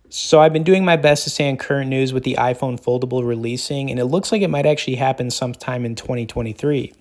So I've been doing my best to stay on current news with the iPhone Foldable releasing, and it looks like it might actually happen sometime in 2023.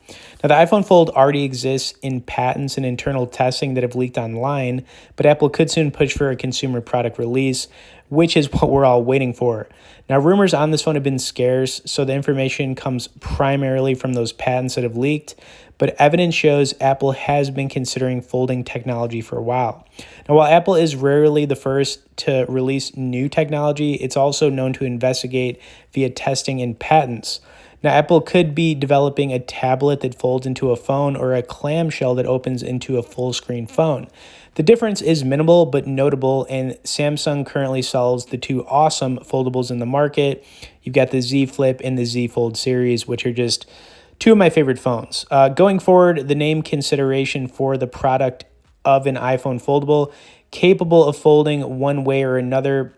Now, the iPhone Fold already exists in patents and internal testing that have leaked online, but Apple could soon push for a consumer product release, which is what we're all waiting for. Now, rumors on this phone have been scarce, so the information comes primarily from those patents that have leaked, but evidence shows Apple has been considering folding technology for a while. Now, while Apple is rarely the first to release new technology, it's also known to investigate via testing and patents. Now, Apple could be developing a tablet that folds into a phone or a clamshell that opens into a full screen phone. The difference is minimal but notable, and Samsung currently sells the two awesome foldables in the market. You've got the Z Flip and the Z Fold series, which are just two of my favorite phones. Going forward, the name consideration for the product of an iPhone foldable capable of folding one way or another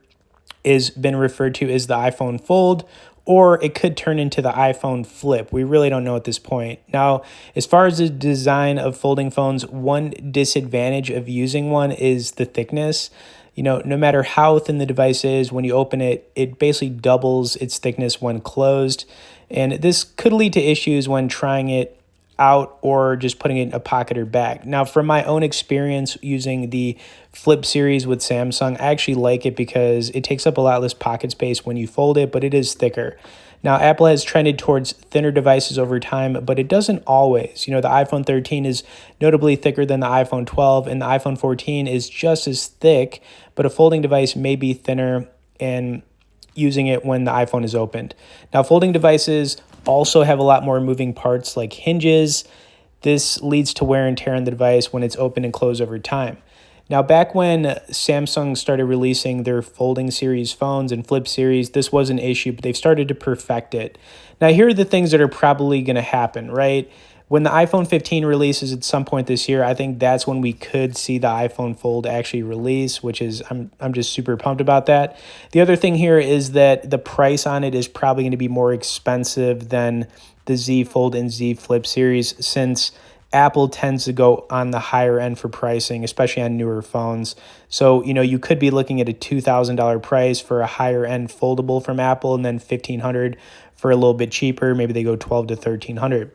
is been referred to as the iPhone Fold, or it could turn into the iPhone Flip. We really don't know at this point. Now, as far as the design of folding phones, one disadvantage of using one is the thickness. No matter how thin the device is, when you open it, it basically doubles its thickness when closed. And this could lead to issues when trying it out or just putting it in a pocket or bag. Now, from my own experience using the Flip series with Samsung, I actually like it because it takes up a lot less pocket space when you fold it, but it is thicker. Now, Apple has trended towards thinner devices over time, but it doesn't always. The iPhone 13 is notably thicker than the iPhone 12, and the iPhone 14 is just as thick, but a folding device may be thinner and using it when the iPhone is opened. Now, folding devices also have a lot more moving parts like hinges. This leads to wear and tear on the device when it's open and closed over time. Now, back when Samsung started releasing their folding series phones and Flip series, this was an issue, but they've started to perfect it. Now, here are the things that are probably going to happen, right? When the iPhone 15 releases at some point this year, I think that's when we could see the iPhone Fold actually release, which is I'm just super pumped about that. The other thing here is that the price on it is probably going to be more expensive than the Z Fold and Z Flip series, since Apple tends to go on the higher end for pricing, especially on newer phones. So, you could be looking at a $2,000 price for a higher end foldable from Apple, and then $1,500 for a little bit cheaper. Maybe they go $1,200 to $1,300.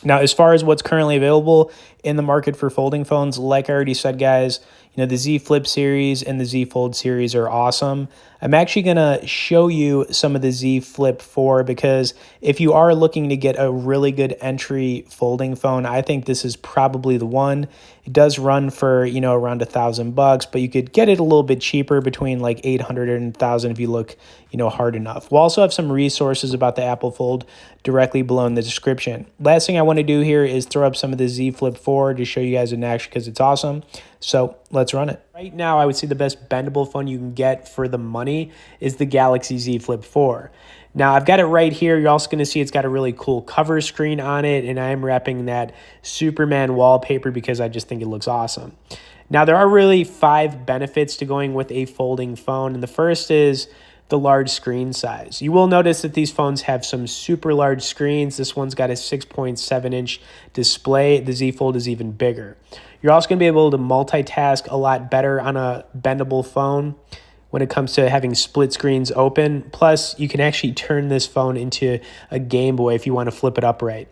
Now, as far as what's currently available in the market for folding phones, like I already said, guys, the Z Flip series and the Z Fold series are awesome. I'm actually going to show you some of the Z Flip 4 because if you are looking to get a really good entry folding phone, I think this is probably the one. It does run for, around $1,000, but you could get it a little bit cheaper, between like 800 and 1,000 if you look, hard enough. We'll also have some resources about the Apple Fold directly below in the description. Last thing I want to do here is throw up some of the Z Flip 4 to show you guys in action because it's awesome. So let's run it. Right now, I would say the best bendable phone you can get for the money is the Galaxy Z Flip 4. Now, I've got it right here. You're also going to see it's got a really cool cover screen on it, and I am wrapping that Superman wallpaper because I just think it looks awesome. Now, there are really 5 benefits to going with a folding phone, and the first is the large screen size. You will notice that these phones have some super large screens. This one's got a 6.7-inch display. The Z Fold is even bigger. You're also going to be able to multitask a lot better on a bendable phone when it comes to having split screens open. Plus, you can actually turn this phone into a Game Boy if you want to flip it upright.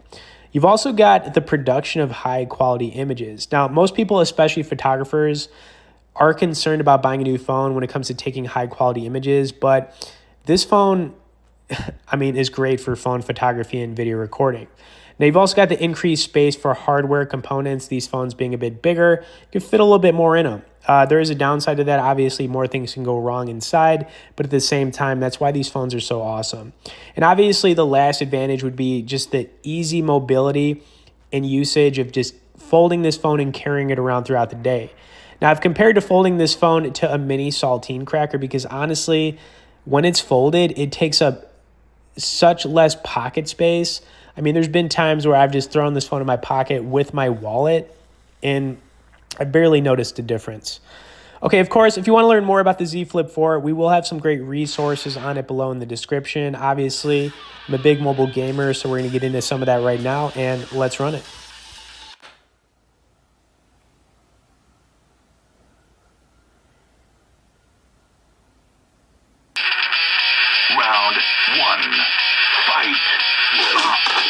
You've also got the production of high-quality images. Now, most people, especially photographers, are concerned about buying a new phone when it comes to taking high-quality images, but this phone, is great for phone photography and video recording. Now, you've also got the increased space for hardware components. These phones being a bit bigger, you can fit a little bit more in them. There is a downside to that. Obviously, more things can go wrong inside, but at the same time, that's why these phones are so awesome. And obviously, the last advantage would be just the easy mobility and usage of just folding this phone and carrying it around throughout the day. Now, I've compared to folding this phone to a mini saltine cracker because honestly, when it's folded, it takes up such less pocket space. There's been times where I've just thrown this phone in my pocket with my wallet, and I barely noticed a difference. Okay, of course, if you want to learn more about the Z Flip 4, we will have some great resources on it below in the description. Obviously, I'm a big mobile gamer, so we're going to get into some of that right now, and let's run it. one, fight.